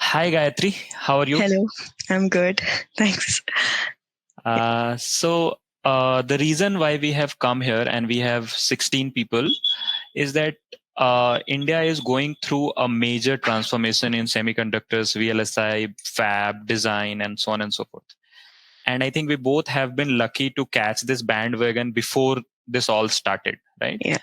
Hi Gayatri, how are you? Hello, I'm good. Thanks. The reason why we have come here and we have 16 people is that India is going through a major transformation in semiconductors, VLSI, fab, design, and so on and so forth. And I think we both have been lucky to catch this bandwagon before this all started, right? Yeah.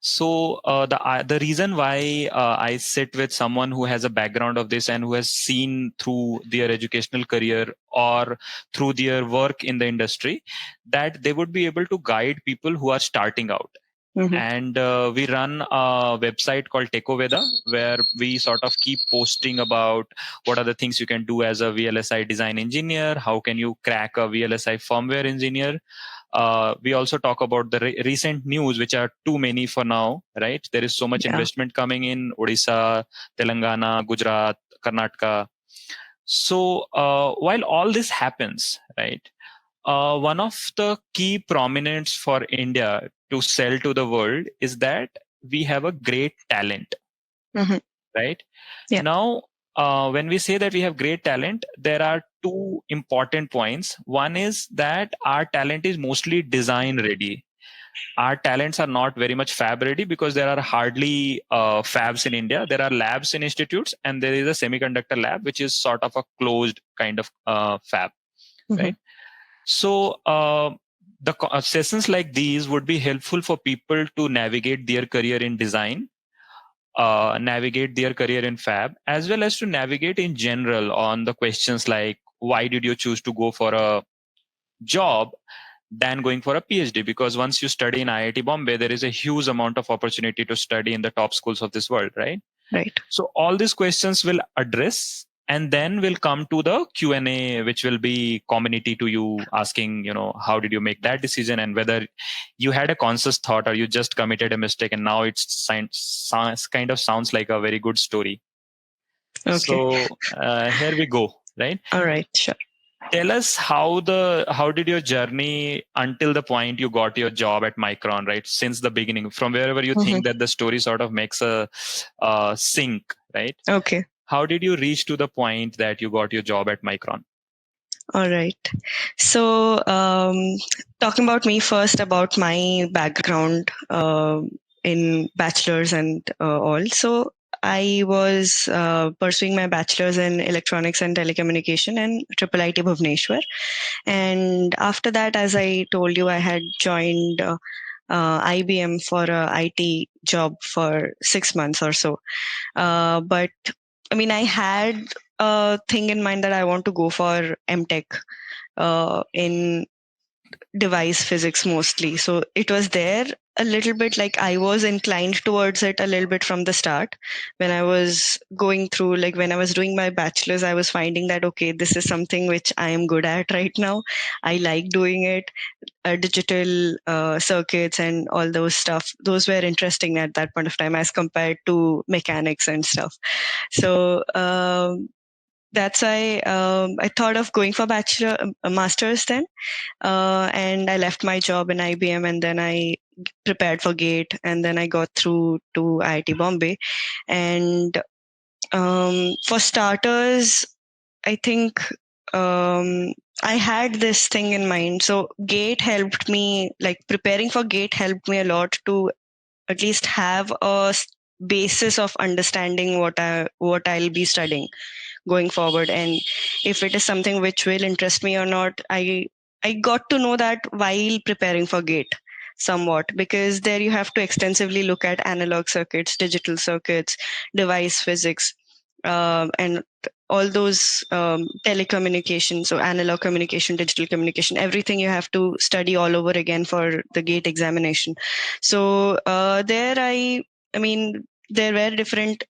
So the reason why I sit with someone who has a background of this and who has seen through their educational career or through their work in the industry, that they would be able to guide people who are starting out. hmm And we run a website called Techo Veda, where we sort of keep posting about what are the things you can do as a VLSI design engineer, how can you crack a VLSI firmware engineer. We also talk about the recent news, which are too many for now, right? There is so much Yeah. investment coming in Odisha, Telangana, Gujarat, Karnataka. So while all this happens, right, one of the key prominents for India to sell to the world is that we have a great talent, hmm right? Yeah. Now, when we say that we have great talent, there are two important points. One is that our talent is mostly design ready. Our talents are not very much fab ready because there are hardly fabs in India. There are labs in institutes, and there is a semiconductor lab, which is sort of a closed kind of fab, hmm right? So, sessions like these would be helpful for people to navigate their career in design, navigate their career in fab, as well as to navigate in general on the questions like why did you choose to go for a job than going for a PhD? Because once you study in IIT Bombay, there is a huge amount of opportunity to study in the top schools of this world, right? Right. So all these questions will address, and then we'll come to the Q&A, which will be community to you asking, how did you make that decision, and whether you had a conscious thought or you just committed a mistake and now it's kind of sounds like a very good story. Okay. So here we go, right? All right. Sure. Tell us how did your journey until the point you got your job at Micron, right? Since the beginning, from wherever you hmm think that the story sort of makes a sync, right? Okay. How did you reach to the point that you got your job at Micron? All right. So, talking about me first, about my background in bachelor's and all. So, I was pursuing my bachelor's in electronics and telecommunication and IIIT Bhubaneswar. And after that, as I told you, I had joined IBM for a IT job for 6 months or so. But I mean, I had a thing in mind that I want to go for MTech in device physics mostly. So it was there a little bit, like I was inclined towards it a little bit from the start. When I was going through, like when I was doing my bachelor's, I was finding that, okay, this is something which I am good at right now. I like doing it. Digital circuits and all those stuff, those were interesting at that point of time as compared to mechanics and stuff. So that's why I thought of going for master's then. And I left my job in IBM, and then I prepared for GATE, and then I got through to IIT Bombay. And for starters, I think I had this thing in mind. So GATE helped me, like preparing for GATE helped me a lot to at least have a basis of understanding what I'll be studying going forward, and if it is something which will interest me or not. I got to know that while preparing for GATE somewhat, because there you have to extensively look at analog circuits, digital circuits, device physics, and all those telecommunication, so analog communication, digital communication, everything you have to study all over again for the GATE examination. So there I mean, there were different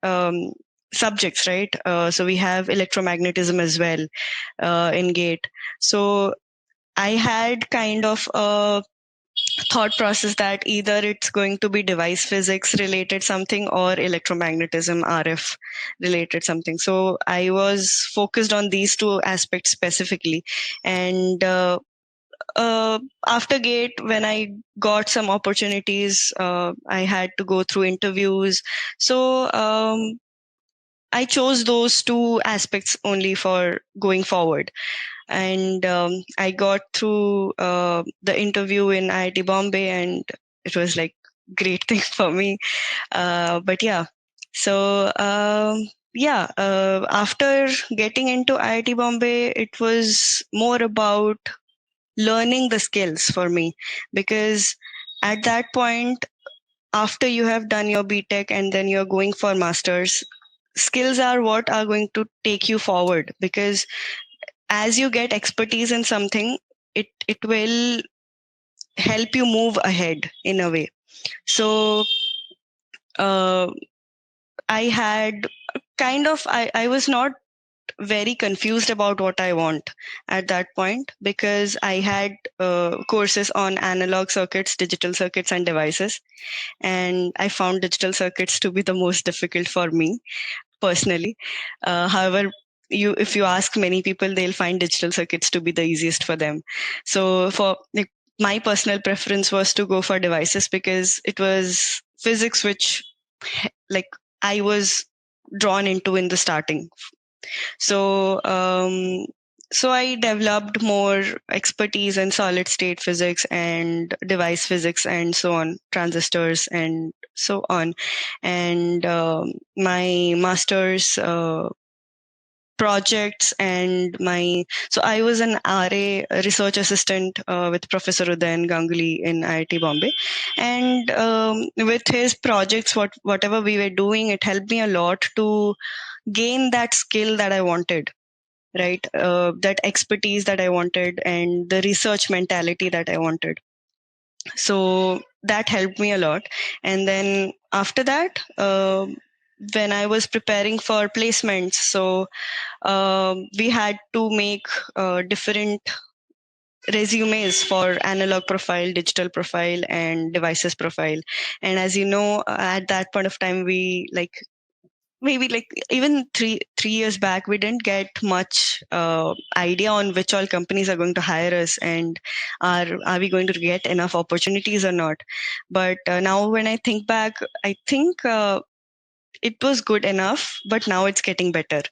subjects, right? So we have electromagnetism as well in GATE. So I had kind of a thought process that either it's going to be device physics related something or electromagnetism, RF related something. So I was focused on these two aspects specifically. And after GATE, when I got some opportunities, I had to go through interviews. So I chose those two aspects only for going forward. And I got through the interview in IIT Bombay, and it was like great thing for me. But yeah, so after getting into IIT Bombay, it was more about learning the skills for me, because at that point, after you have done your BTech and then you're going for masters, skills are what are going to take you forward, because as you get expertise in something, it will help you move ahead in a way. So uh, I had I was not very confused about what I want at that point, because I had courses on analog circuits, digital circuits, and devices. And I found digital circuits to be the most difficult for me personally. However, if you ask many people, they'll find digital circuits to be the easiest for them. So for like, my personal preference was to go for devices, because it was physics which like I was drawn into in the starting. So I developed more expertise in solid state physics and device physics and so on, transistors and so on. And my master's projects and so I was an RA research assistant with Professor Udayan Ganguly in IIT Bombay, and with his projects, whatever we were doing, it helped me a lot to gain that skill that I wanted, right? That expertise that I wanted, and the research mentality that I wanted. So that helped me a lot. And then after that, when I was preparing for placements, so we had to make different resumes for analog profile, digital profile, and devices profile. And as you know, at that point of time, we like maybe like even three years back, we didn't get much idea on which all companies are going to hire us, and are we going to get enough opportunities or not. But now when I think back, I think it was good enough, but now it's getting better.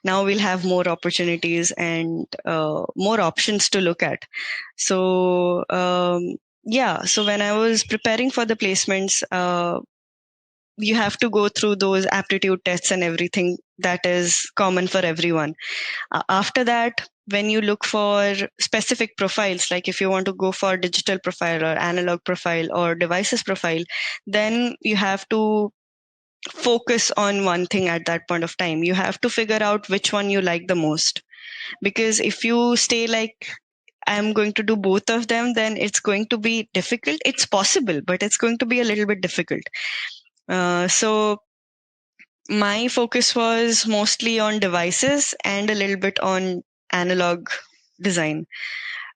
Now we'll have more opportunities and more options to look at. So so when I was preparing for the placements, you have to go through those aptitude tests and everything that is common for everyone. After that, when you look for specific profiles, like if you want to go for digital profile or analog profile or devices profile, then you have to focus on one thing at that point of time. You have to figure out which one you like the most. Because if you stay like, I'm going to do both of them, then it's going to be difficult. It's possible, but it's going to be a little bit difficult. So my focus was mostly on devices and a little bit on analog design.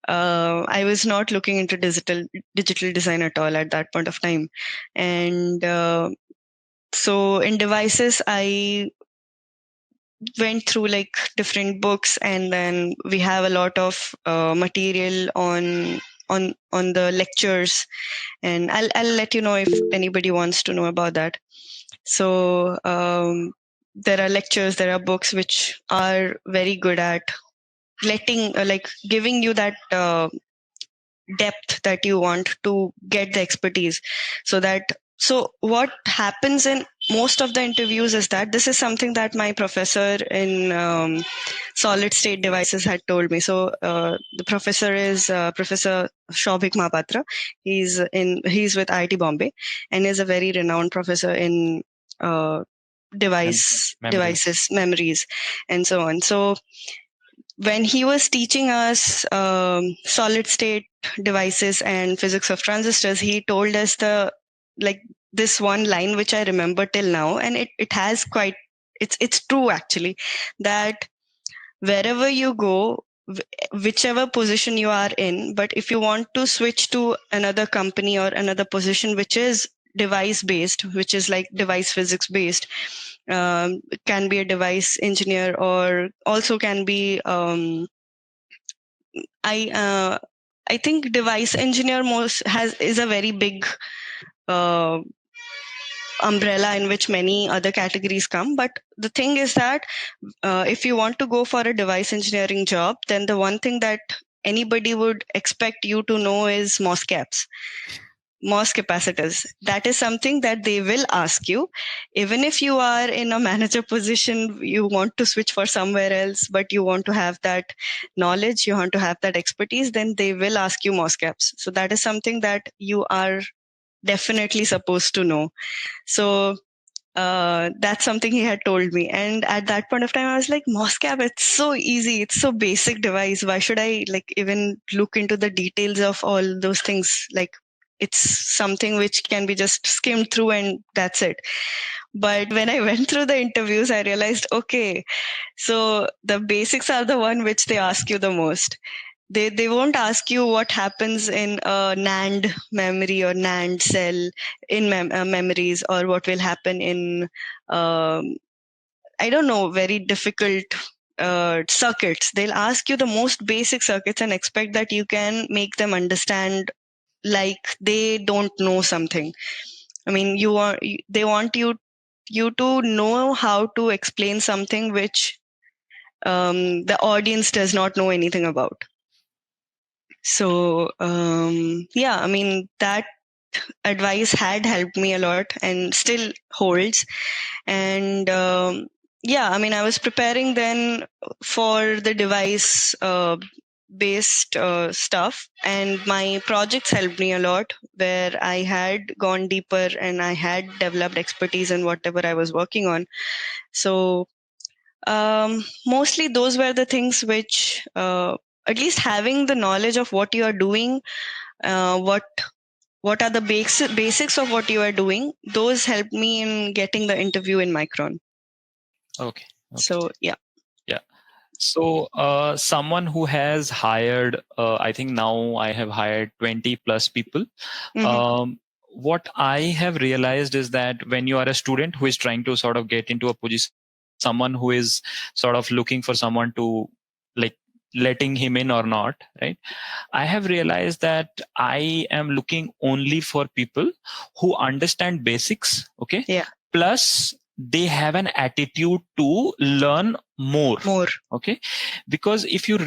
I was not looking into digital design at all at that point of time. And so in devices, I went through like different books, and then we have a lot of material on the lectures, and I'll let you know if anybody wants to know about that. So there are lectures, there are books which are very good at letting giving you that depth that you want to get the expertise. So what happens in most of the interviews is that this is something that my professor in solid state devices had told me. So the professor is Professor Shobhik Mahapatra. He's with IIT Bombay and is a very renowned professor in devices, memories, and so on. So when he was teaching us solid state devices and physics of transistors, he told us this one line which I remember till now, and it has quite it's true actually, that wherever you go, whichever position you are in, but if you want to switch to another company or another position which is device based, which is like device physics based, can be a device engineer or also can be I think device engineer is a very big uh, umbrella in which many other categories come. But the thing is that if you want to go for a device engineering job, then the one thing that anybody would expect you to know is MOSFETs, MOS capacitors. That is something that they will ask you. Even if you are in a manager position, you want to switch for somewhere else, but you want to have that knowledge, you want to have that expertise, then they will ask you MOSFETs. So that is something that you are definitely supposed to know. So that's something he had told me. And at that point of time, I was like, MOSCAP, it's so easy. It's so basic device. Why should I like even look into the details of all those things? Like, it's something which can be just skimmed through and that's it. But when I went through the interviews, I realized, okay, so the basics are the one which they ask you the most. They won't ask you what happens in a NAND memory or NAND cell in memories, or what will happen in I don't know, very difficult circuits. They'll ask you the most basic circuits and expect that you can make them understand like they don't know something. I mean, they want you to know how to explain something which the audience does not know anything about. So yeah, I mean, that advice had helped me a lot and still holds. And yeah, I mean, I was preparing then for the device based stuff, and my projects helped me a lot, where I had gone deeper and I had developed expertise in whatever I was working on. So mostly those were the things which at least having the knowledge of what you are doing, what are the basics of what you are doing, those helped me in getting the interview in Micron. Okay. So yeah. So someone who has hired, I think now I have hired 20 plus people. What I have realized is that when you are a student who is trying to sort of get into a position, someone who is sort of looking for someone to like letting him in or not, right? I have realized that I am looking only for people who understand basics, okay? Yeah. Plus they have an attitude to learn more. Okay, because if you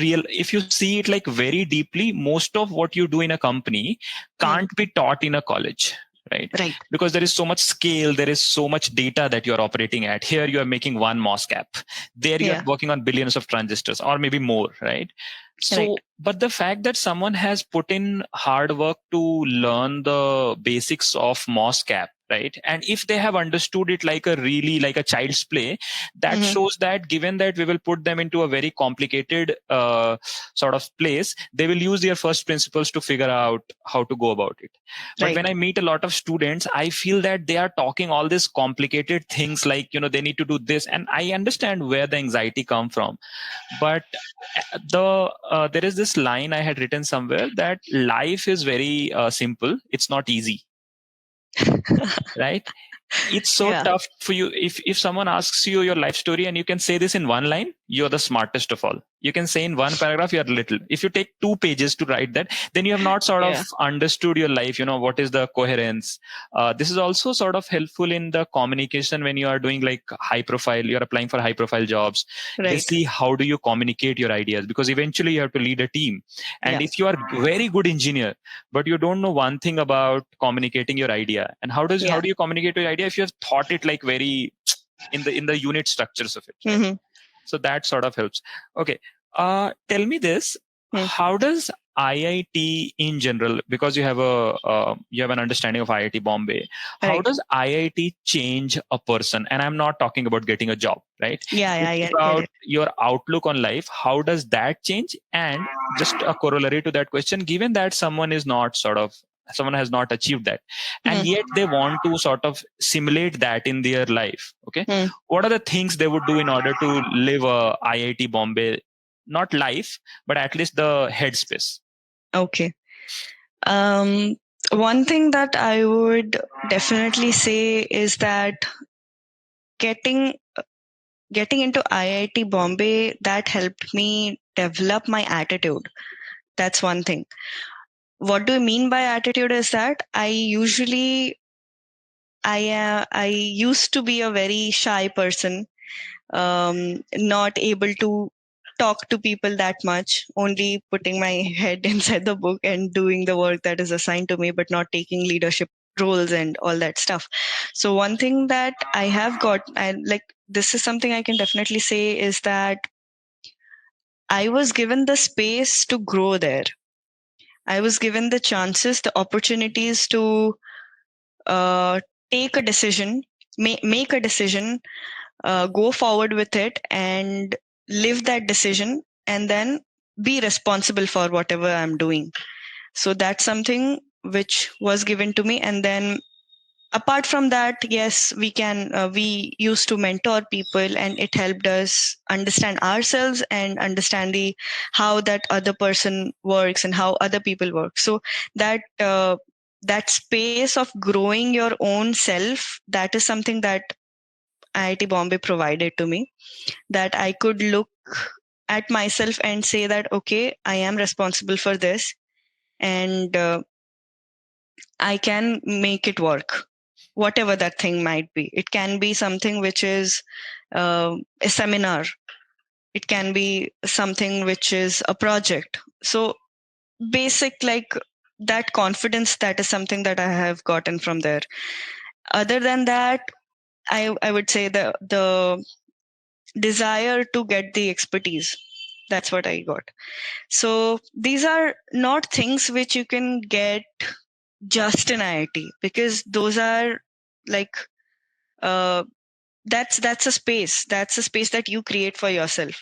see it like very deeply, most of what you do in a company can't be taught in a college, right? Because there is so much scale, there is so much data that you are operating at. Here you are making one MOSFET, there you are working on billions of transistors or maybe more, right? So but the fact that someone has put in hard work to learn the basics of MOSFET, right, and if they have understood it like a really like a child's play, that shows that given that we will put them into a very complicated sort of place, they will use their first principles to figure out how to go about it. But when I meet a lot of students, I feel that they are talking all these complicated things like, you know, they need to do this, and I understand where the anxiety come from. But there is this line I had written somewhere that life is very simple, it's not easy. Right? It's so tough for you. If someone asks you your life story and you can say this in one line, you're the smartest of all. You can say in one paragraph, you're little. If you take 2 pages to write that, then you have not sort of understood your life. You know, what is the coherence? This is also sort of helpful in the communication when you are doing like high profile, you're applying for high profile jobs. They see how do you communicate your ideas, because eventually you have to lead a team. And if you are very good engineer, but you don't know one thing about communicating your idea, and how do you communicate your idea if you have thought it like very in the unit structures of it, right? So that sort of helps. Okay, tell me this: how does IIT in general, because you have an understanding of IIT Bombay, how does IIT change a person? And I'm not talking about getting a job, right? It's about your outlook on life. How does that change? And just a corollary to that question, given that someone has not achieved that, and yet they want to sort of simulate that in their life, okay, what are the things they would do in order to live a IIT Bombay, not life, but at least the headspace? Okay. One thing that I would definitely say is that getting into IIT Bombay, that helped me develop my attitude. That's one thing. What do I mean by attitude is that I usually I used to be a very shy person, not able to talk to people that much, only putting my head inside the book and doing the work that is assigned to me, but not taking leadership roles and all that stuff. So one thing that I have got, and like this is something I can definitely say, is that I was given the space to grow there. I was given the chances, the opportunities to uh, take a decision, make a decision, go forward with it, and live that decision, and then be responsible for whatever I'm doing. So that's something which was given to me. And then apart from that, yes, we used to mentor people, and it helped us understand ourselves and understand the how that other person works and how other people work. So that that space of growing your own self, that is something that IIT Bombay provided to me, that I could look at myself and say that, okay, I am responsible for this, and I can make it work, whatever that thing might be. It can be something which is a seminar, it can be something which is a project. So, basic, like that confidence, that is something that I have gotten from there. Other than that, I would say the desire to get the expertise. That's what I got. So these are not things which you can get just in IIT, because those are like that's a space. That's a space that you create for yourself,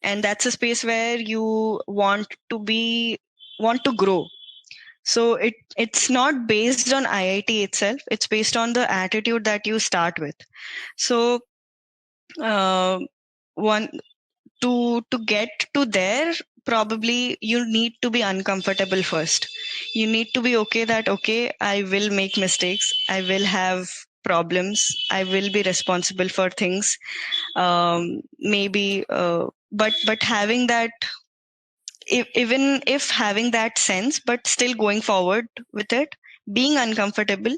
and that's a space where you want to grow. So it's not based on IIT itself. It's based on the attitude that you start with. So uh, one to get to there, probably you need to be uncomfortable first. You need to be okay that, okay, I will make mistakes, I will have problems, I will be responsible for things, maybe but having that, even if having that sense, but still going forward with it, being uncomfortable,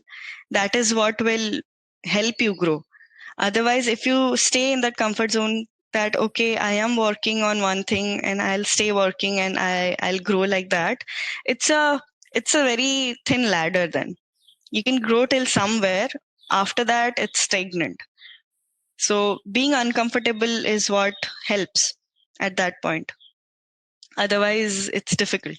that is what will help you grow. Otherwise, if you stay in that comfort zone, that, okay, I am working on one thing and I'll stay working and I'll grow like that, it's a very thin ladder. Then you can grow till somewhere, after that it's stagnant. So being uncomfortable is what helps at that point. Otherwise it's difficult.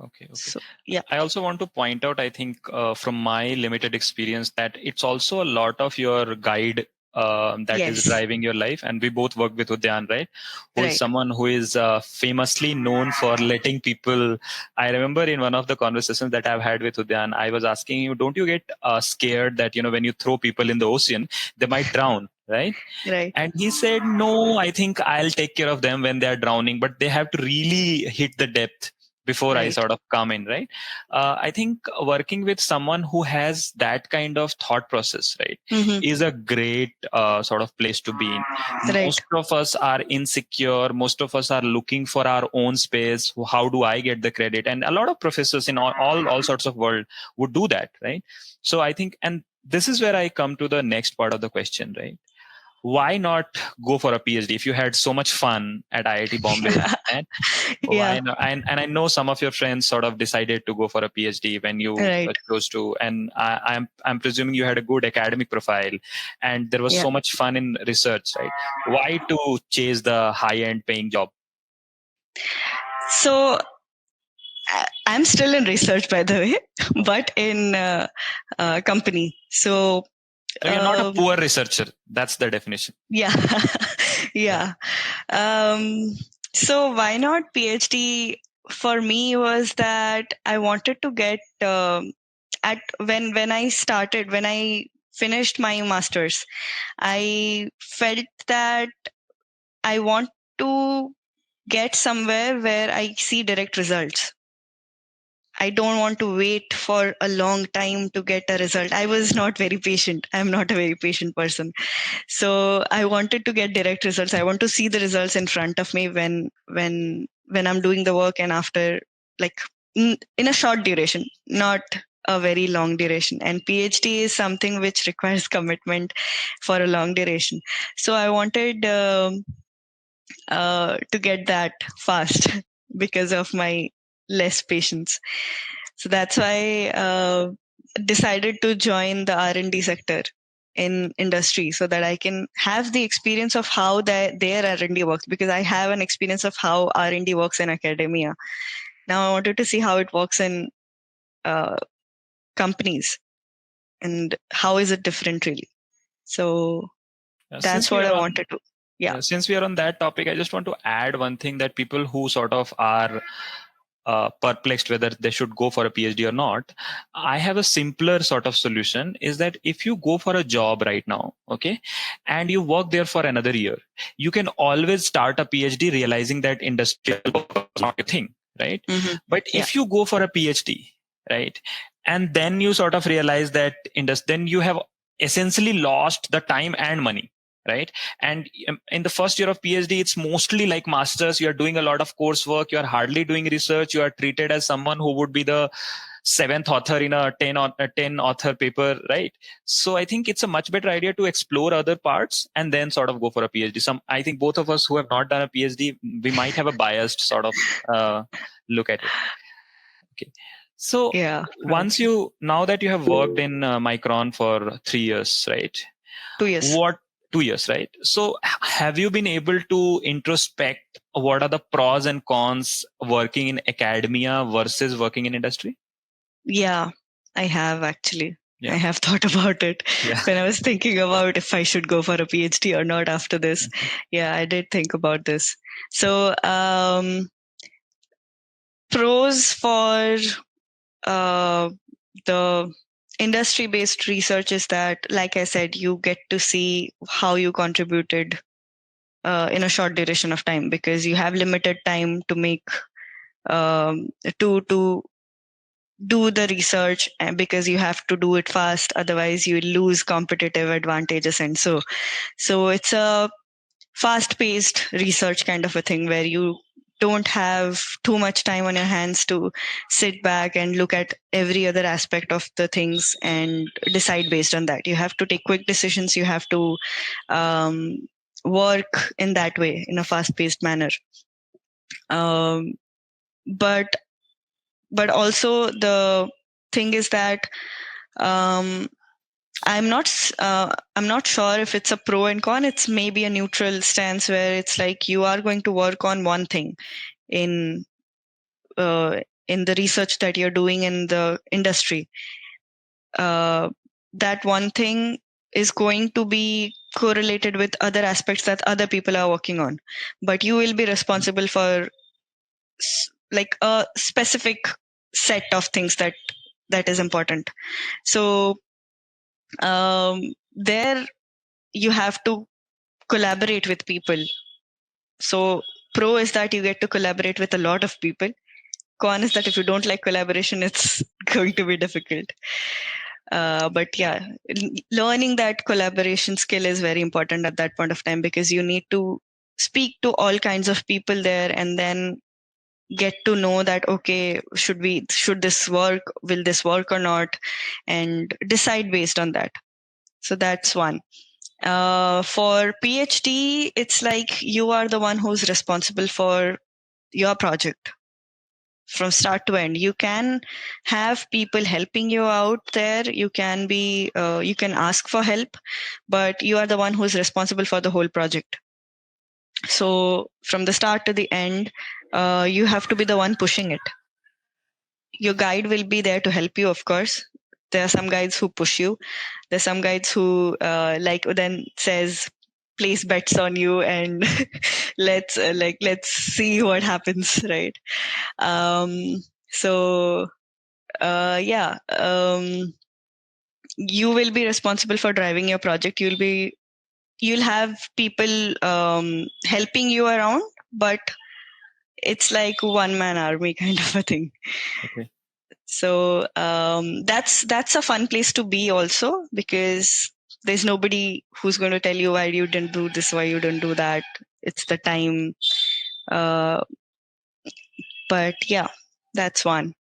Okay. So yeah. I also want to point out, I think, from my limited experience, that it's also a lot of your guide that is Yes. driving your life. And we both work with Udyan, right? Who is Right. someone who is famously known for letting people. I remember in one of the conversations that I've had with Udyan, I was asking you, don't you get scared that, when you throw people in the ocean, they might drown, right? Right. And he said, no, I think I'll take care of them when they're drowning, but they have to really hit the depth before I Right. sort of come in, right? I think working with someone who has that kind of thought process, right, is a great sort of place to be in. Right. Most of us are insecure. Most of us are looking for our own space. How do I get the credit? And a lot of professors in all sorts of world would do that, right? So I think, and this is where I come to the next part of the question, right? Why not go for a PhD if you had so much fun at IIT Bombay? And why Yeah. not? And I know some of your friends sort of decided to go for a PhD when you Right. chose to. And I'm presuming you had a good academic profile, and there was Yeah. so much fun in research, right? Why to chase the high end paying job? So I'm still in research, by the way, but in company. So So you're not a um, poor researcher. That's the definition. yeah, yeah. So why not PhD? For me was that I wanted to get at when I finished my masters, I felt that I want to get somewhere where I see direct results. I don't want to wait for a long time to get a result. I was not very patient. I'm not a very patient person. So I wanted to get direct results. I want to see the results in front of me when I'm doing the work, and after, like in a short duration, not a very long duration, and PhD is something which requires commitment for a long duration. So I wanted to get that fast because of my less patience. So that's why decided to join the R&D sector in industry so that I can have the experience of how their R&D works, because I have an experience of how R&D works in academia. Now I wanted to see how it works in companies and how is it different really. So that's Since we what are I on wanted to. Yeah. since we are on that topic, I just want to add one thing, that people who sort of are perplexed whether they should go for a PhD or not, I have a simpler sort of solution, is that if you go for a job right now, okay, and you work there for another year, you can always start a PhD realizing that industrial work is not a thing, right? Mm-hmm. But Yeah. if you go for a PhD, right, and then you sort of realize that then you have essentially lost the time and money, right? And in the first year of PhD, it's mostly like masters. You are doing a lot of coursework. You are hardly doing research. You are treated as someone who would be the seventh author in a 10 author paper, right? So I think it's a much better idea to explore other parts and then sort of go for a PhD. I think both of us who have not done a PhD, we might have a biased sort of look at it. Okay. So Yeah. now that you have worked in Micron for 3 years, right? 2 years. What 2 years, right? So have you been able to introspect what are the pros and cons working in academia versus working in industry? Yeah, I have actually. Yeah. I have thought about it Yeah. when I was thinking about if I should go for a PhD or not after this. Yeah, I did think about this. So, pros for the industry based research is that, like I said, you get to see how you contributed in a short duration of time, because you have limited time to make to do the research, because you have to do it fast, otherwise you lose competitive advantages. And so it's a fast paced research kind of a thing where you don't have too much time on your hands to sit back and look at every other aspect of the things and decide based on that. You have to take quick decisions. You have to work in that way, in a fast paced manner. um, but also the thing is that um, I'm not sure if it's a pro and con. It's maybe a neutral stance where it's like you are going to work on one thing in the research that you're doing in the industry. That one thing is going to be correlated with other aspects that other people are working on, but you will be responsible for like a specific set of things that is important. So there you have to collaborate with people. So pro is that you get to collaborate with a lot of people. Con is that if you don't like collaboration, it's going to be difficult. But yeah, learning that collaboration skill is very important at that point of time, because you need to speak to all kinds of people there and then get to know that, okay, should this work, will this work or not, and decide based on that. So that's one. For PhD, it's like you are the one who's responsible for your project from start to end. You can have people helping you out there. You can you can ask for help, but you are the one who's responsible for the whole project. So from the start to the end, you have to be the one pushing it. Your guide will be there to help you, of course. There are some guides who push you. There's some guides who then says, place bets on you and let's see what happens, right? So yeah, you will be responsible for driving your project. You'll have people helping you around, but it's like one man army kind of a thing. Okay. So that's a fun place to be also, because there's nobody who's going to tell you why you didn't do this, why you didn't do that. It's the time. But yeah, that's one.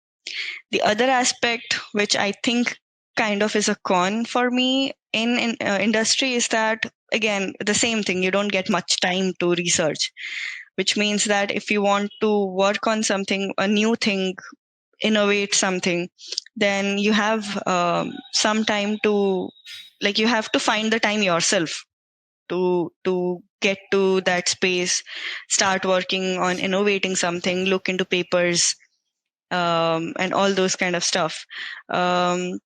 The other aspect, which I think kind of is a con for me in industry, is that, again, the same thing. You don't get much time to research, which means that if you want to work on something, a new thing, innovate something, then you have some time to, like, you have to find the time yourself to get to that space, start working on innovating something, look into papers, and all those kind of stuff. And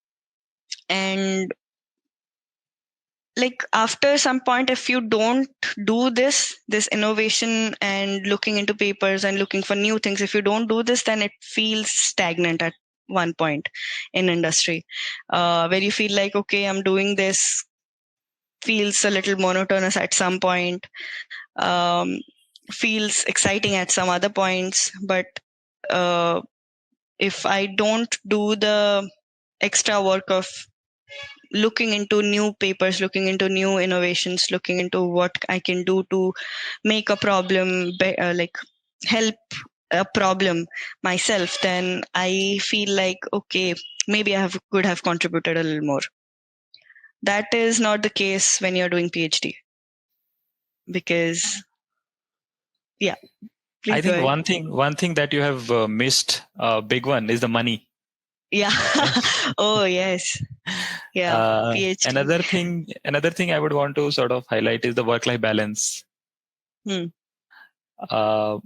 like after some point, if you don't do this innovation and looking into papers and looking for new things, if you don't do this, then it feels stagnant at one point in industry, where you feel like, okay, I'm doing this, feels a little monotonous at some point, feels exciting at some other points, but if I don't do the extra work of looking into new papers, looking into new innovations, looking into what I can do to make a problem, like help a problem myself, then I feel like, okay, maybe could have contributed a little more. That is not the case when you're doing PhD, because yeah. I think Ahead. one thing that you have missed, big one, is the money. Yeah. Oh yes. Yeah. PhD. Another thing I would want to sort of highlight is the work-life balance. How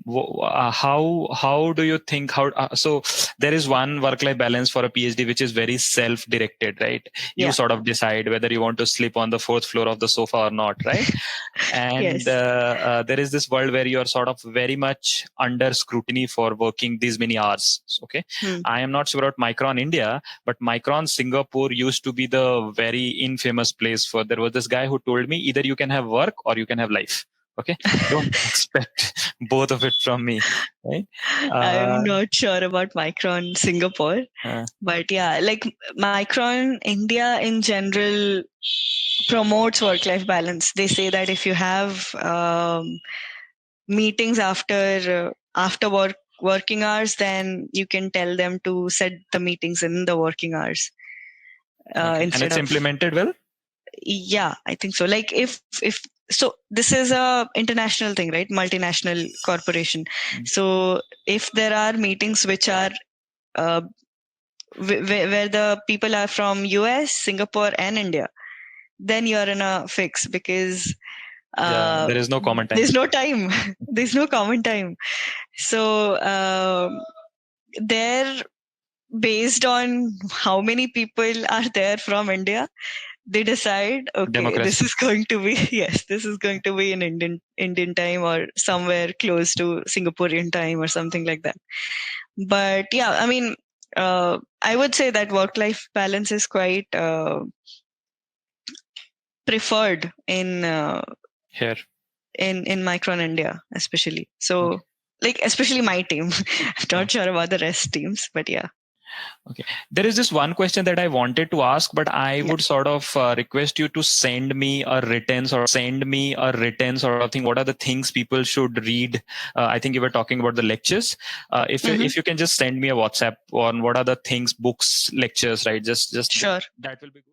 do you think so there is one work-life balance for a PhD which is very self-directed, right? You sort of decide whether you want to sleep on the fourth floor of the sofa or not, right? And Yes. there is this world where you are sort of very much under scrutiny for working these many hours. Okay. I am not sure about Micron India, but Micron Singapore used to be the very infamous place for, there was this guy who told me, either you can have work or you can have life. Okay, don't expect both of it from me, right? I'm not sure about Micron Singapore, but yeah, like Micron India in general promotes work-life balance. They say that if you have meetings after working hours, then you can tell them to set the meetings in the working hours. And it's implemented well? Yeah, I think so. Like if so this is a international thing, right? Multinational corporation. So if there are meetings which are where the people are from US, Singapore, and India, then you're in a fix, because there is no common time. There's no time. There's no common time. So they're based on how many people are there from India. They decide, okay, Democracy. This is going to be in Indian time, or somewhere close to Singaporean time, or something like that. But yeah, I mean, I would say that work-life balance is quite preferred in here in Micron India, especially. So, like, especially my team. I'm not sure about the rest teams, but yeah. Okay. There is this one question that I wanted to ask, but I would sort of request you to send me a written sort of thing. What are the things people should read? I think you were talking about the lectures. If you can just send me a WhatsApp on what are the things, books, lectures, right? Just sure. That will be good.